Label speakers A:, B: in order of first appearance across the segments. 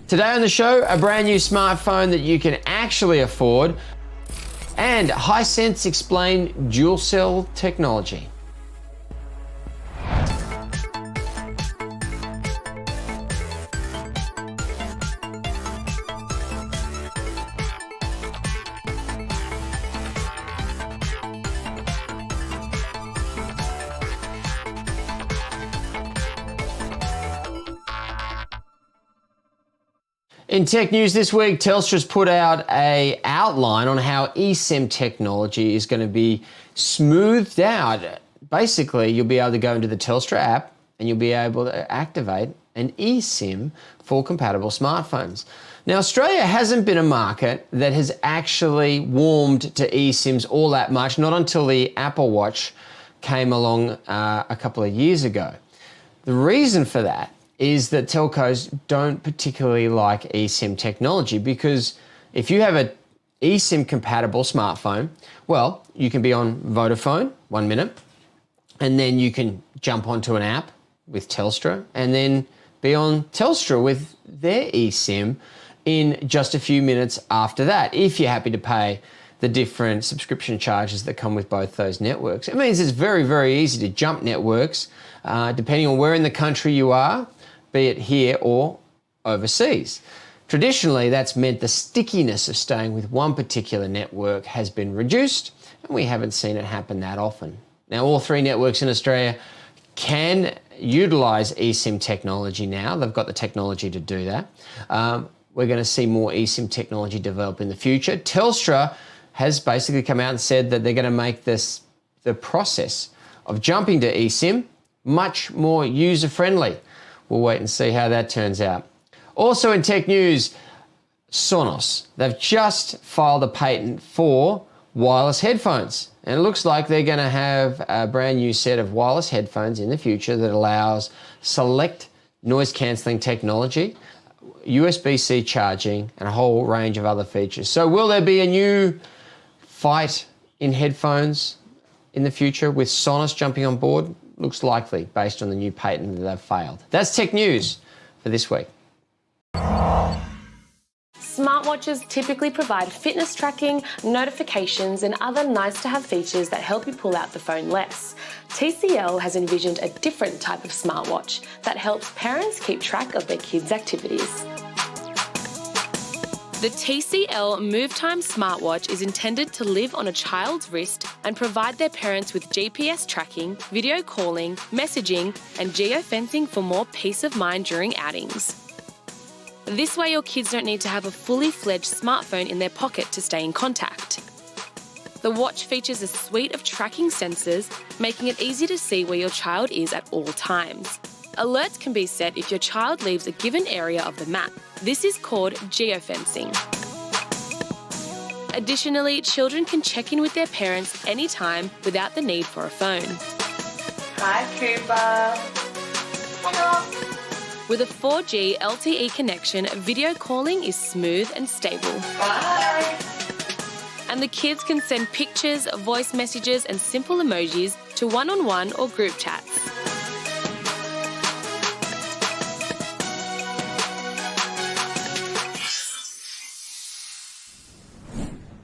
A: Today on the show, a brand new smartphone that you can actually afford, and Hisense explain dual cell technology. In tech news this week, Telstra's put out an outline on how eSIM technology is going to be smoothed out. Basically, you'll be able to go into the Telstra app and you'll be able to activate an eSIM for compatible smartphones. Now, Australia hasn't been a market that has actually warmed to eSIMs all that much, not until the Apple Watch came along a couple of years ago. The reason for that is that telcos don't particularly like eSIM technology, because if you have an eSIM compatible smartphone, well, you can be on Vodafone 1 minute, and then you can jump onto an app with Telstra and then be on Telstra with their eSIM in just a few minutes after that, if you're happy to pay the different subscription charges that come with both those networks. It means it's very, very easy to jump networks, depending on where in the country you are, be it here or overseas. Traditionally, that's meant the stickiness of staying with one particular network has been reduced, and we haven't seen it happen that often. Now, all three networks in Australia can utilise eSIM technology now. They've got the technology to do that. We're going to see more eSIM technology develop in the future. Telstra has basically come out and said that they're going to make the process of jumping to eSIM much more user-friendly. We'll wait and see how that turns out. Also in tech news, Sonos. They've just filed a patent for wireless headphones. And it looks like they're going to have a brand new set of wireless headphones in the future that allows select noise cancelling technology, USB-C charging, and a whole range of other features. So will there be a new fight in headphones in the future with Sonos jumping on board? Looks likely based on the new patent that they've failed. That's tech news for this week.
B: Smartwatches typically provide fitness tracking, notifications, and other nice-to-have features that help you pull out the phone less. TCL has envisioned a different type of smartwatch that helps parents keep track of their kids' activities. The Tcl Time Smartwatch is intended to live on a child's wrist and provide their parents with GPS tracking, video calling, messaging, and geofencing for more peace of mind during outings. This way your kids don't need to have a fully fledged smartphone in their pocket to stay in contact. The watch features a suite of tracking sensors, making it easy to see where your child is at all times. Alerts can be set if your child leaves a given area of the map. This is called geofencing. Additionally, children can check in with their parents anytime without the need for a phone.
C: Hi, Cooper. Hello.
B: With a 4G LTE connection, video calling is smooth and stable.
C: Bye.
B: And the kids can send pictures, voice messages, and simple emojis to one-on-one or group chats.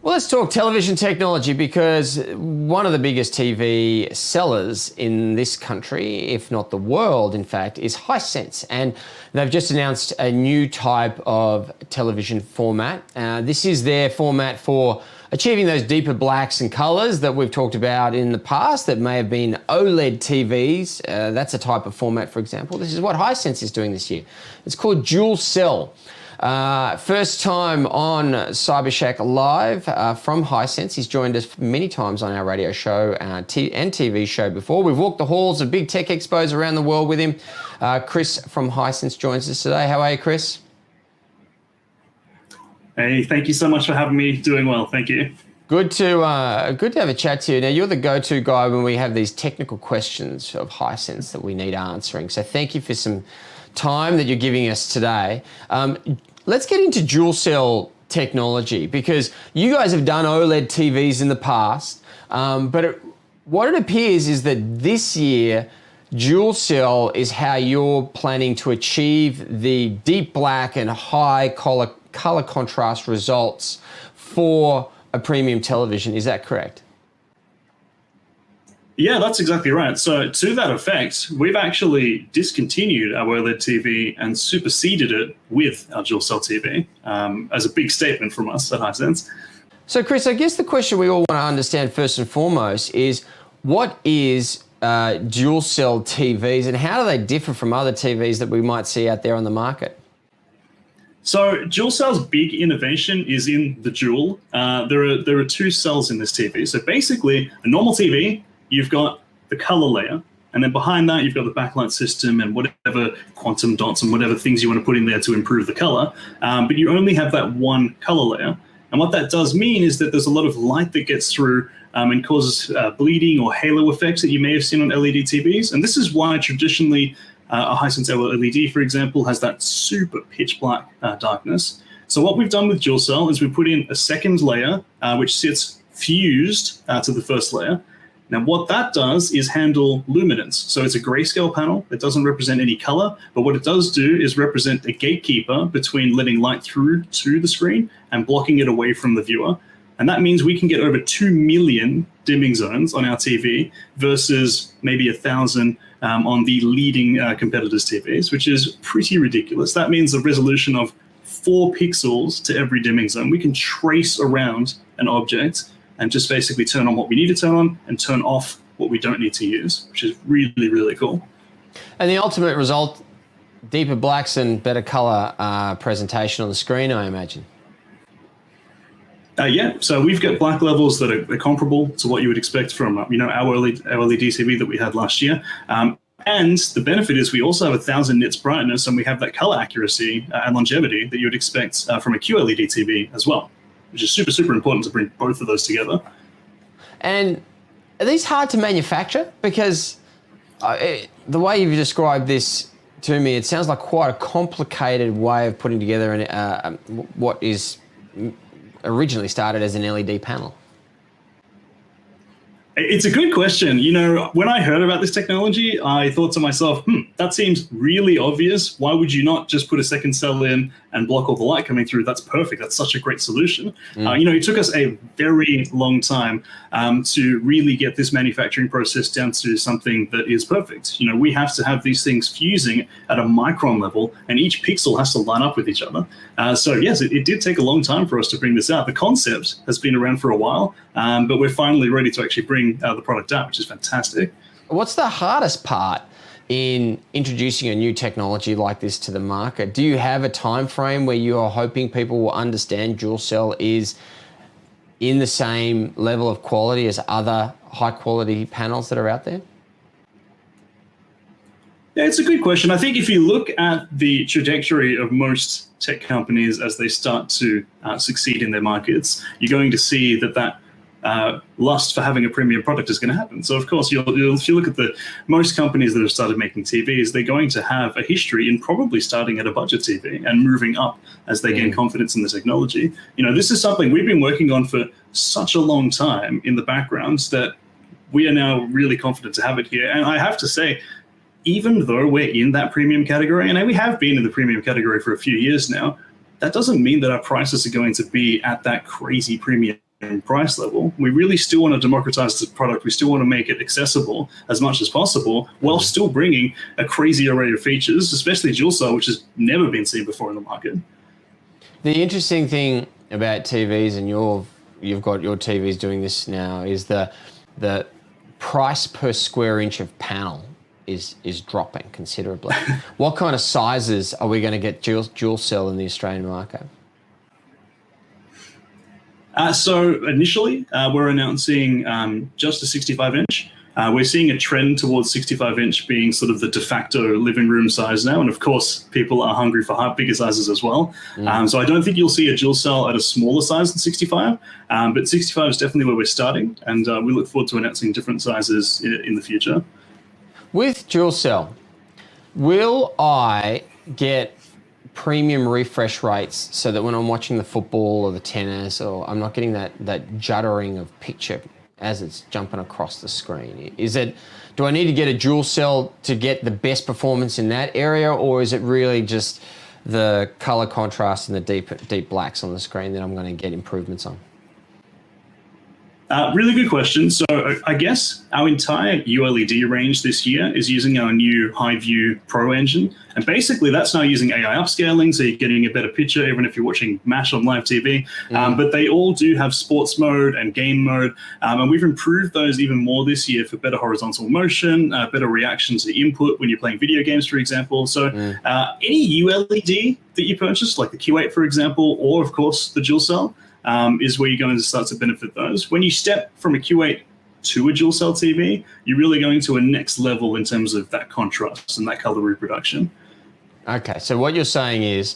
A: Well, let's talk television technology, because one of the biggest TV sellers in this country, if not the world, in fact, is Hisense. And they've just announced a new type of television format. This is their format for achieving those deeper blacks and colours that we've talked about in the past that may have been OLED TVs. That's a type of format, for example. This is what Hisense is doing this year. It's called dual cell. First time on Cybershack Live from Hisense. He's joined us many times on our radio show and TV show before. We've walked the halls of big tech expos around the world with him. Chris from Hisense joins us today. How are you, Chris?
D: Hey, thank you so much for having me. Doing well, thank you.
A: Good to have a chat to you. Now, you're the go-to guy when we have these technical questions of Hisense that we need answering. So thank you for some time that you're giving us today. Let's get into dual cell technology, because you guys have done OLED TVs in the past, but what it appears is that this year dual cell is how you're planning to achieve the deep black and high color contrast results for a premium television. Is that correct?
D: Yeah, that's exactly right. So to that effect, we've actually discontinued our OLED TV and superseded it with our dual cell TV as a big statement from us at Hisense.
A: So Chris, I guess the question we all want to understand first and foremost is what is dual cell TVs and how do they differ from other TVs that we might see out there on the market?
D: So dual cell's big innovation is in the dual. There are two cells in this TV. So basically, a normal TV, you've got the color layer, and then behind that, you've got the backlight system and whatever quantum dots and whatever things you want to put in there to improve the color. But you only have that one color layer. And what that does mean is that there's a lot of light that gets through and causes bleeding or halo effects that you may have seen on LED TVs. And this is why traditionally a Hisense LED, for example, has that super pitch black darkness. So what we've done with dual cell is we put in a second layer, which sits fused to the first layer. Now, what that does is handle luminance. So it's a grayscale panel. It doesn't represent any color, but what it does do is represent a gatekeeper between letting light through to the screen and blocking it away from the viewer. And that means we can get over 2 million dimming zones on our TV versus maybe 1,000 on the leading competitors' TVs, which is pretty ridiculous. That means a resolution of 4 pixels to every dimming zone. We can trace around an object and just basically turn on what we need to turn on and turn off what we don't need to use, which is really, really cool.
A: And the ultimate result, deeper blacks and better color presentation on the screen, I imagine.
D: Yeah, so we've got black levels that are comparable to what you would expect from our LED TV that we had last year. And the benefit is we also have 1,000 nits brightness, and we have that color accuracy and longevity that you would expect from a QLED TV as well, which is super, super important to bring both of those together. And
A: are these hard to manufacture? Because the way you've described this to me, it sounds like quite a complicated way of putting together what is originally started as an LED panel.
D: It's a good question. When I heard about this technology, I thought to myself, that seems really obvious. Why would you not just put a second cell in and block all the light coming through? That's perfect. That's such a great solution. It took us a very long time to really get this manufacturing process down to something that is perfect. We have to have these things fusing at a micron level, and each pixel has to line up with each other. So yes, it did take a long time for us to bring this out. The concept has been around for a while, but we're finally ready to actually bring the product out, which is fantastic.
A: What's the hardest part in introducing a new technology like this to the market? Do you have a time frame where you are hoping people will understand dual cell is in the same level of quality as other high quality panels that are out there?
D: Yeah, it's a good question. I think if you look at the trajectory of most tech companies as they start to succeed in their markets, you're going to see that lust for having a premium product is going to happen. So of course, if you look at the most companies that have started making TVs, they're going to have a history in probably starting at a budget TV and moving up as they gain confidence in the technology. This is something we've been working on for such a long time in the background that we are now really confident to have it here. And I have to say, even though we're in that premium category, and we have been in the premium category for a few years now, that doesn't mean that our prices are going to be at that crazy premium price level. We really still want to democratize the product. We still want to make it accessible as much as possible while still bringing a crazy array of features, especially dual cell, which has never been seen before in the market.
A: The interesting thing about TVs, and you've got your TVs doing this now, is the price per square inch of panel is dropping considerably. What kind of sizes are we going to get dual cell in the Australian market?
D: So initially, we're announcing just a 65-inch. We're seeing a trend towards 65-inch being sort of the de facto living room size now. And of course, people are hungry for bigger sizes as well. So I don't think you'll see a dual cell at a smaller size than 65, but 65 is definitely where we're starting. And we look forward to announcing different sizes in the future. With
A: dual cell, will I get premium refresh rates so that when I'm watching the football or the tennis, or I'm not getting that juddering of picture as it's jumping across the screen? Do I need to get a dual cell to get the best performance in that area, or is it really just the color contrast and the deep blacks on the screen that I'm going to get improvements on?
D: Really good question. So I guess our entire ULED range this year is using our new HiView Pro engine. And basically that's now using AI upscaling, so you're getting a better picture even if you're watching MASH on live TV. But they all do have sports mode and game mode. And we've improved those even more this year for better horizontal motion, better reaction to input when you're playing video games, for example. So any ULED that you purchase, like the Q8, for example, or of course the dual cell, is where you're going to start to benefit those. When you step from a Q8 to a dual cell TV, you're really going to a next level in terms of that contrast and that color reproduction.
A: Okay, so what you're saying is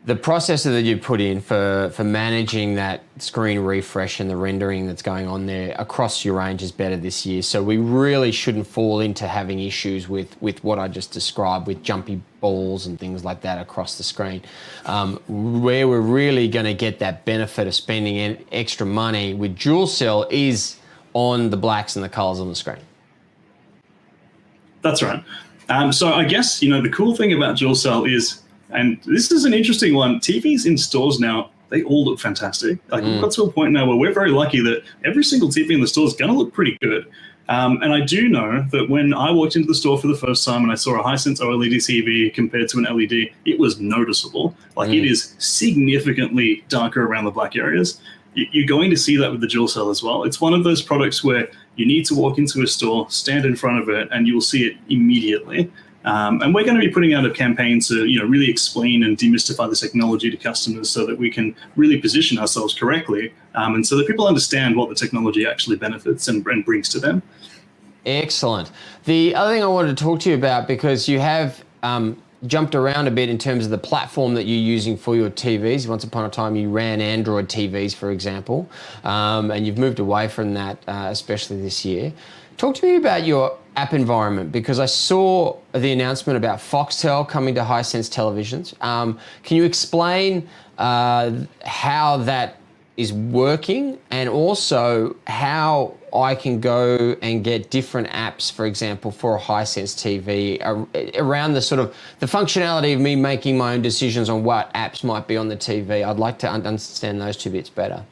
A: the processor that you put in for managing that screen refresh and the rendering that's going on there across your range is better this year. So we really shouldn't fall into having issues with what I just described, with jumpy balls and things like that across the screen. Where we're really going to get that benefit of spending extra money with dual cell is on the blacks and the colors on the screen.
D: That's right. So I guess, the cool thing about dual cell is, and this is an interesting one, TVs in stores now, they all look fantastic. We've got to a point now where we're very lucky that every single TV in the store is going to look pretty good. And I do know that when I walked into the store for the first time and I saw a Hisense OLED TV compared to an LED, it was noticeable. It is significantly darker around the black areas. You're going to see that with the dual cell as well. It's one of those products where you need to walk into a store, stand in front of it, and you will see it immediately. And we're going to be putting out a campaign to, really explain and demystify the technology to customers so that we can really position ourselves correctly, and so that people understand what the technology actually benefits and brings to them. Excellent.
A: The other thing I wanted to talk to you about, because you have jumped around a bit in terms of the platform that you're using for your TVs. Once upon a time, you ran Android TVs, for example, and you've moved away from that, especially this year. Talk to me about your app environment, because I saw the announcement about Foxtel coming to Hisense televisions. Can you explain how that is working, and also how I can go and get different apps, for example, for a Hisense TV, around the sort of the functionality of me making my own decisions on what apps might be on the TV? I'd like to understand those two bits better.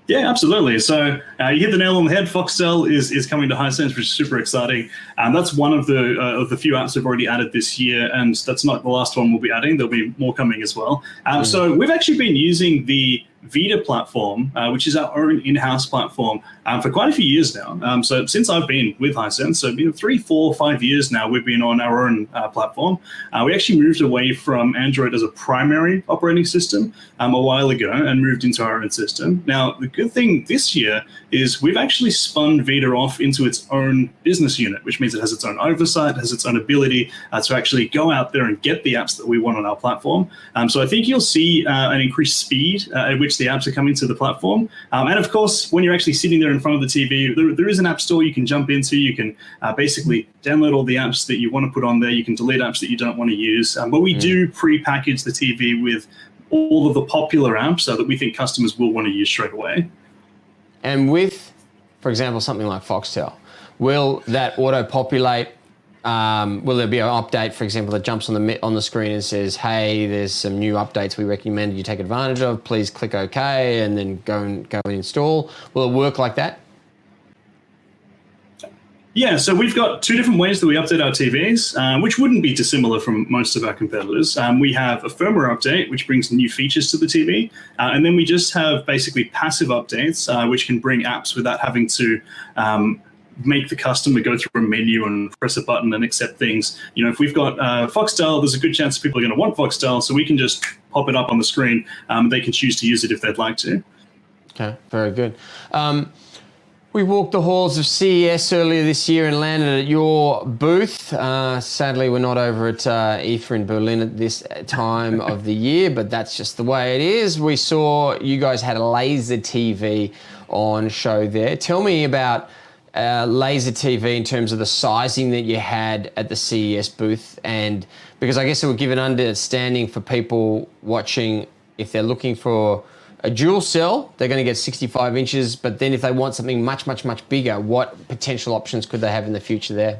D: Yeah, absolutely. So you hit the nail on the head. Foxtel is coming to Hisense, which is super exciting. That's one of the few apps we've already added this year, and that's not the last one we'll be adding. There'll be more coming as well. So we've actually been using the Vita platform, which is our own in-house platform, for quite a few years now. So since I've been with Hisense, so 3, 4, 5 years now, we've been on our own platform. We actually moved away from Android as a primary operating system a while ago and moved into our own system. Now, the good thing this year is we've actually spun Vita off into its own business unit, which means it has its own oversight, has its own ability to actually go out there and get the apps that we want on our platform. So I think you'll see an increased speed at which the apps are coming to the platform. And of course, when you're actually sitting there in front of the TV, there is an app store you can jump into. You can basically download all the apps that you want to put on there. You can delete apps that you don't want to use. But we do pre-package the TV with all of the popular apps so that we think customers will want to use straight away.
A: And with, for example, something like Foxtel, will that auto-populate? Will there be an update, for example, that jumps on the screen and says, "Hey, there's some new updates we recommend you take advantage of. Please click OK," and then go and install? Will it work like that?
D: Yeah, so we've got two different ways that we update our TVs, which wouldn't be dissimilar from most of our competitors. We have a firmware update, which brings new features to the TV. And then we just have basically passive updates, which can bring apps without having to make the customer go through a menu and press a button and accept things. If we've got Foxtel, there's a good chance people are going to want Foxtel, so we can just pop it up on the screen. They can choose to use it if they'd like to. Okay,
A: very good. We walked the halls of CES earlier this year and landed at your booth. Sadly, we're not over at IFA in Berlin at this time of the year, but that's just the way it is. We saw you guys had a laser TV on show there. Tell me about laser TV in terms of the sizing that you had at the CES booth, and because I guess it would give an understanding for people watching, if they're looking for a dual cell, they're going to get 65 inches, but then if they want something much, much, much bigger, what potential options could they have in the future there?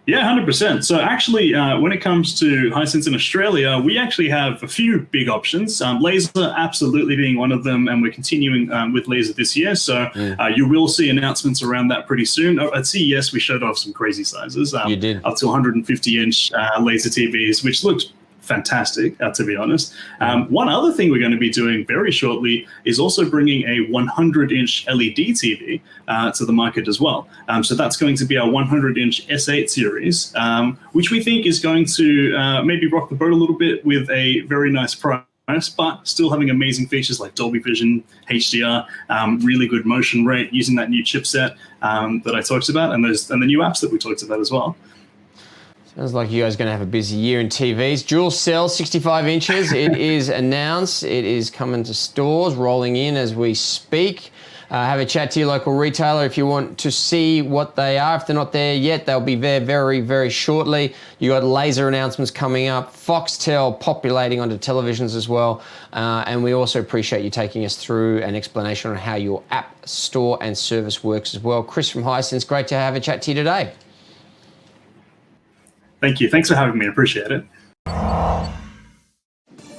D: Yeah, 100%. So actually, when it comes to Hisense in Australia, we actually have a few big options. Laser absolutely being one of them, and we're continuing with laser this year. So you will see announcements around that pretty soon. At CES, we showed off some crazy sizes.
A: You did.
D: Up to 150-inch laser TVs, which looked fantastic, to be honest. One other thing we're going to be doing very shortly is also bringing a 100-inch LED TV to the market as well. So that's going to be our 100-inch S8 series, which we think is going to maybe rock the boat a little bit with a very nice price, but still having amazing features like Dolby Vision, HDR, really good motion rate using that new chipset that I talked about, and the new apps that we talked about as well.
A: Sounds like you guys are going to have a busy year in TVs. Dual cell, 65 inches. It is announced. It is coming to stores, rolling in as we speak. Have a chat to your local retailer if you want to see what they are. If they're not there yet, they'll be there very, very shortly. You got laser announcements coming up, Foxtel populating onto televisions as well. And we also appreciate you taking us through an explanation on how your app store and service works as well. Chris from Hisense, great to have a chat to you today.
D: Thank you. Thanks for having me. I appreciate it.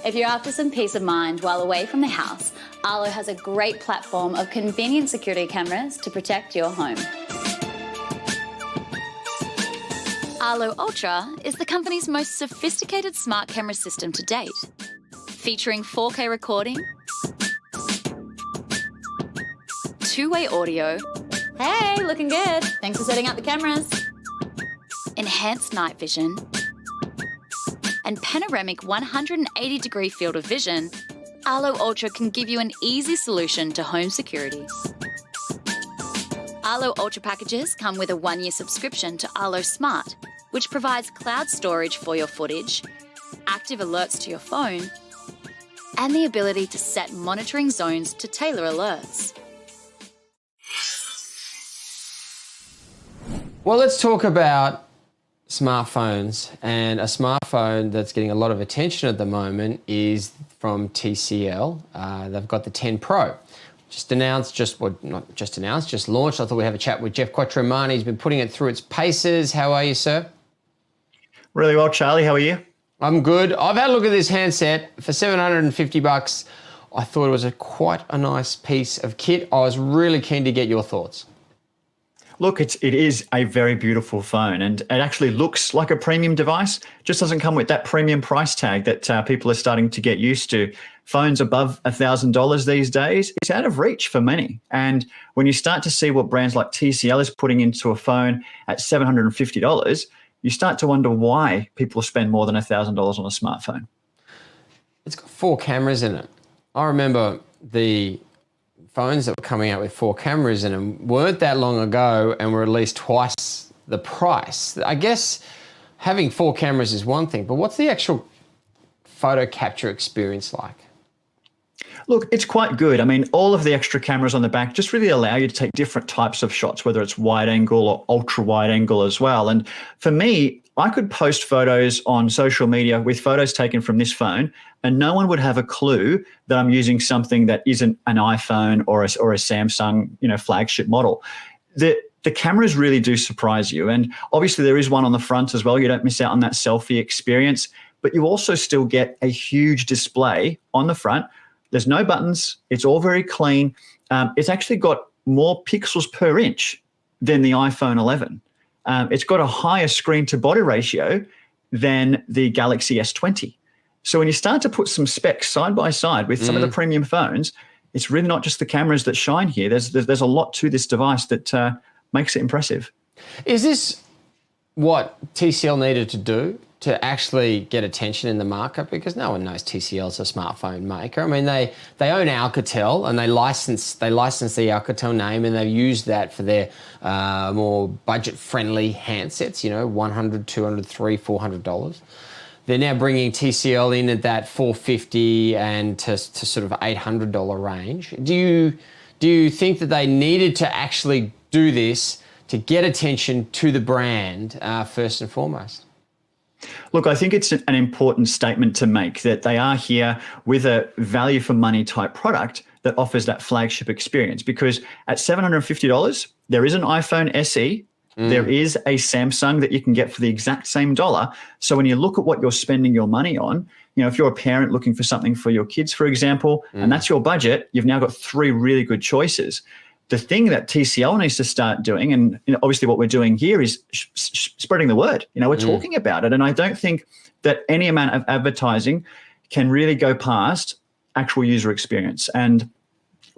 E: If you're after some peace of mind while away from the house, Arlo has a great platform of convenient security cameras to protect your home. Arlo Ultra is the company's most sophisticated smart camera system to date, featuring 4K recording, two-way audio. Hey, looking good. Thanks for setting up the cameras. Enhanced night vision, and panoramic 180-degree field of vision, Arlo Ultra can give you an easy solution to home security. Arlo Ultra packages come with a 1-year subscription to Arlo Smart, which provides cloud storage for your footage, active alerts to your phone, and the ability to set monitoring zones to tailor alerts.
A: Well, let's talk about smartphones, and a smartphone that's getting a lot of attention at the moment is from TCL. They've got the 10 Pro. Just launched. I thought we'd have a chat with Jeff Quattromani. He's been putting it through its paces. How are you, sir?
F: Really well, Charlie. How are you?
A: I'm good. I've had a look at this handset for $750. I thought it was quite a nice piece of kit. I was really keen to get your thoughts.
F: Look, it is a very beautiful phone, and it actually looks like a premium device. Just doesn't come with that premium price tag that people are starting to get used to. Phones above $1,000 these days, it's out of reach for many. And when you start to see what brands like TCL is putting into a phone at $750, you start to wonder why people spend more than $1,000 on a smartphone.
A: It's got 4 cameras in it. I remember the phones that were coming out with 4 cameras in them weren't that long ago and were at least twice the price. I guess having 4 cameras is one thing, but what's the actual photo capture experience like?
F: Look, it's quite good. I mean, all of the extra cameras on the back just really allow you to take different types of shots, whether it's wide angle or ultra wide angle as well. And for me, I could post photos on social media with photos taken from this phone, and no one would have a clue that I'm using something that isn't an iPhone or a Samsung, flagship model. The cameras really do surprise you. And obviously there is one on the front as well. You don't miss out on that selfie experience, but you also still get a huge display on the front. There's no buttons. It's all very clean. It's actually got more pixels per inch than the iPhone 11. It's got a higher screen-to-body ratio than the Galaxy S20. So when you start to put some specs side by side with some of the premium phones, it's really not just the cameras that shine here. There's a lot to this device that makes it impressive. Is
A: this what TCL needed to do to actually get attention in the market? Because no one knows TCL's a smartphone maker. I mean, they own Alcatel, and they license the Alcatel name, and they've used that for their more budget-friendly handsets, $100, $200, $300, $400. They're now bringing TCL in at that $450 and to sort of $800 range. Do you think that they needed to actually do this to get attention to the brand first and foremost?
F: Look, I think it's an important statement to make that they are here with a value for money type product that offers that flagship experience, because at $750, there is an iPhone SE, there is a Samsung that you can get for the exact same dollar. So when you look at what you're spending your money on, if you're a parent looking for something for your kids, for example, and that's your budget, you've now got 3 really good choices. The thing that TCL needs to start doing, and obviously what we're doing here is spreading the word. We're talking about it. And I don't think that any amount of advertising can really go past actual user experience. And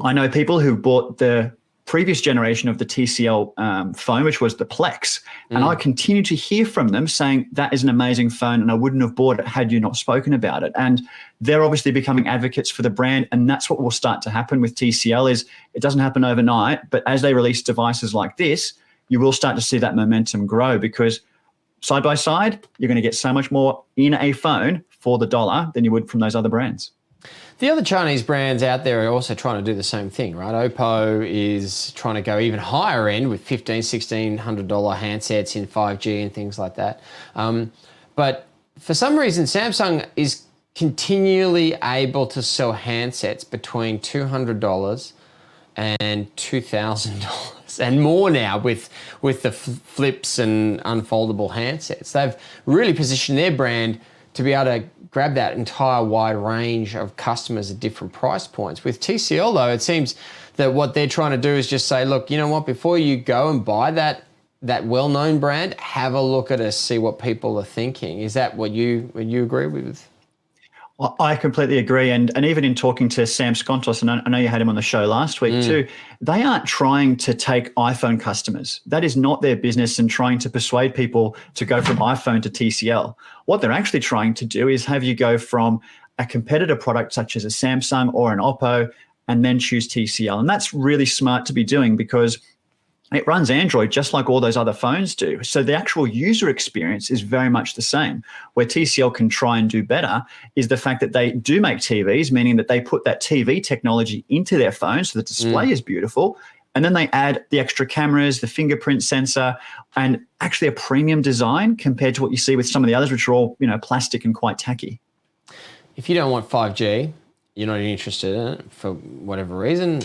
F: I know people who bought the previous generation of the TCL phone, which was the Plex, and I continue to hear from them saying that is an amazing phone and I wouldn't have bought it had you not spoken about it. And they're obviously becoming advocates for the brand, and that's what will start to happen with TCL. Is it doesn't happen overnight, but as they release devices like this, you will start to see that momentum grow, because side by side, you're going to get so much more in a phone for the dollar than you would from those other brands.
A: The other Chinese brands out there are also trying to do the same thing, right? Oppo is trying to go even higher end with $1,500, $1,600 handsets in 5G and things like that. But for some reason, Samsung is continually able to sell handsets between $200 and $2,000 and more now with the flips and unfoldable handsets. They've really positioned their brand to be able to grab that entire wide range of customers at different price points. With TCL, though, it seems that what they're trying to do is just say, look, you know what, before you go and buy that well-known brand, have a look at us, see what people are thinking. Is that what you agree with?
F: Well, I completely agree. And even in talking to Sam Skontos, and I know you had him on the show last week too, they aren't trying to take iPhone customers. That is not their business, and trying to persuade people to go from iPhone to TCL. What they're actually trying to do is have you go from a competitor product such as a Samsung or an Oppo and then choose TCL. And that's really smart to be doing, because it runs Android just like all those other phones do. So the actual user experience is very much the same. Where TCL can try and do better is the fact that they do make TVs, meaning that they put that TV technology into their phone so the display is beautiful. And then they add the extra cameras, the fingerprint sensor, and actually a premium design compared to what you see with some of the others, which are all, plastic and quite tacky.
A: If you don't want 5G, you're not interested in it for whatever reason,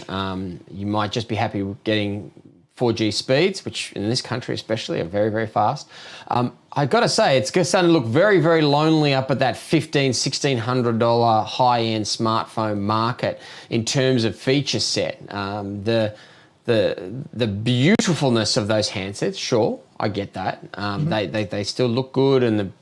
A: you might just be happy with getting 4G speeds, which in this country especially are very, very fast. I got to say, it's starting to look very, very lonely up at that $1,500, $1,600 high-end smartphone market in terms of feature set. The beautifulness of those handsets, sure, I get that. They still look good, and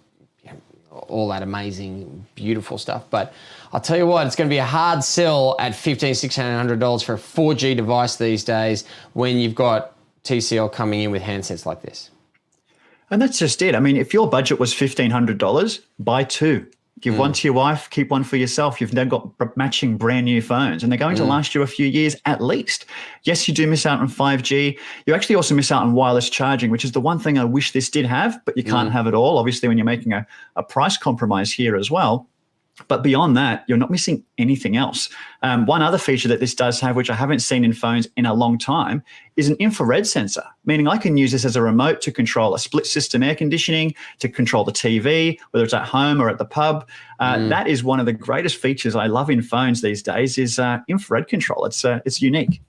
A: all that amazing, beautiful stuff. But I'll tell you what, it's going to be a hard sell at $1,500, $1,600 for a 4G device these days when you've got TCL coming in with handsets like this.
F: And that's just it. I mean, if your budget was $1,500, buy 2. Give one to your wife, keep one for yourself. You've then got matching brand new phones, and they're going to last you a few years at least. Yes, you do miss out on 5G. You actually also miss out on wireless charging, which is the one thing I wish this did have, but you can't have it all, obviously, when you're making a price compromise here as well. But beyond that, you're not missing anything else. One other feature that this does have, which I haven't seen in phones in a long time, is an infrared sensor, meaning I can use this as a remote to control a split system air conditioning, to control the TV, whether it's at home or at the pub. That is one of the greatest features I love in phones these days, is infrared control. It's unique.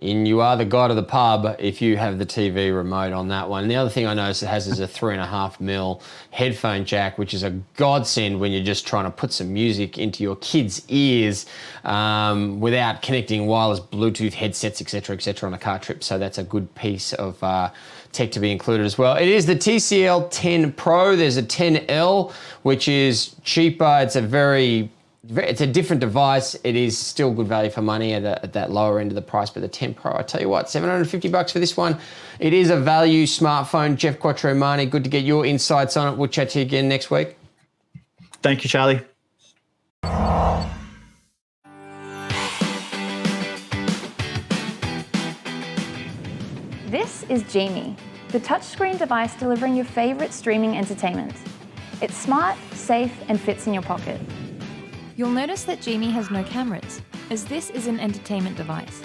A: And you are the god of the pub if you have the TV remote on that one. And the other thing I noticed it has is a 3.5mm headphone jack, which is a godsend when you're just trying to put some music into your kids' ears without connecting wireless Bluetooth headsets, et cetera, on a car trip. So that's a good piece of tech to be included as well. It is the TCL 10 Pro. There's a 10L, which is cheaper. It's a different device. It is still good value for money at that lower end of the price, but the 10 Pro, I tell you what, $750 for this one. It is a value smartphone. Jeff Quattromani, good to get your insights on it. We'll chat to you again next week.
F: Thank you, Charlie.
G: This is Genie, the touchscreen device delivering your favorite streaming entertainment. It's smart, safe, and fits in your pocket.
H: You'll notice that Genie has no cameras, as this is an entertainment device.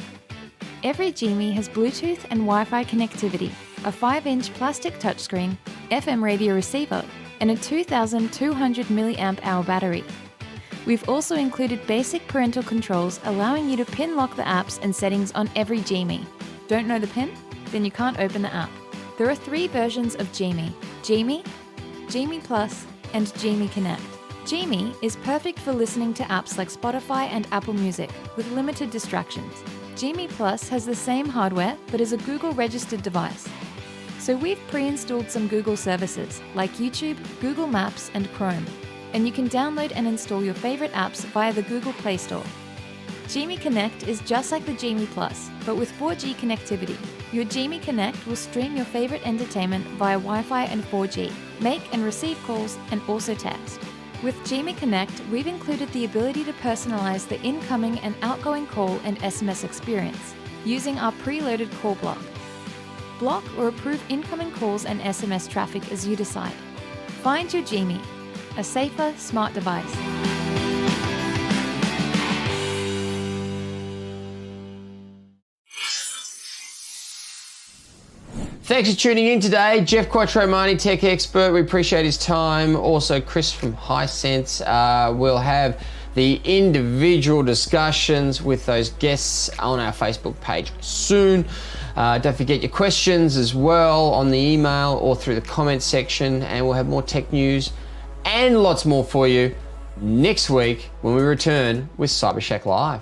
H: Every Genie has Bluetooth and Wi-Fi connectivity, a 5-inch plastic touchscreen, FM radio receiver, and a 2,200 milliamp hour battery. We've also included basic parental controls allowing you to pin lock the apps and settings on every Genie. Don't know the pin? Then you can't open the app. There are 3 versions of Genie: Genie, Genie Plus, and Genie Connect. Genie is perfect for listening to apps like Spotify and Apple Music with limited distractions. Genie Plus has the same hardware but is a Google-registered device. So we've pre-installed some Google services like YouTube, Google Maps, and Chrome, and you can download and install your favorite apps via the Google Play Store. Genie Connect is just like the Genie Plus, but with 4G connectivity. Your Genie Connect will stream your favorite entertainment via Wi-Fi and 4G, make and receive calls, and also text. With Genie Connect, we've included the ability to personalize the incoming and outgoing call and SMS experience using our preloaded call block. Block or approve incoming calls and SMS traffic as you decide. Find your Genie, a safer, smart device.
A: Thanks for tuning in today. Jeff Quattromani, tech expert. We appreciate his time. Also, Chris from Hisense. We'll have the individual discussions with those guests on our Facebook page soon. Don't forget your questions as well on the email or through the comments section, and we'll have more tech news and lots more for you next week when we return with Cyber Shack Live.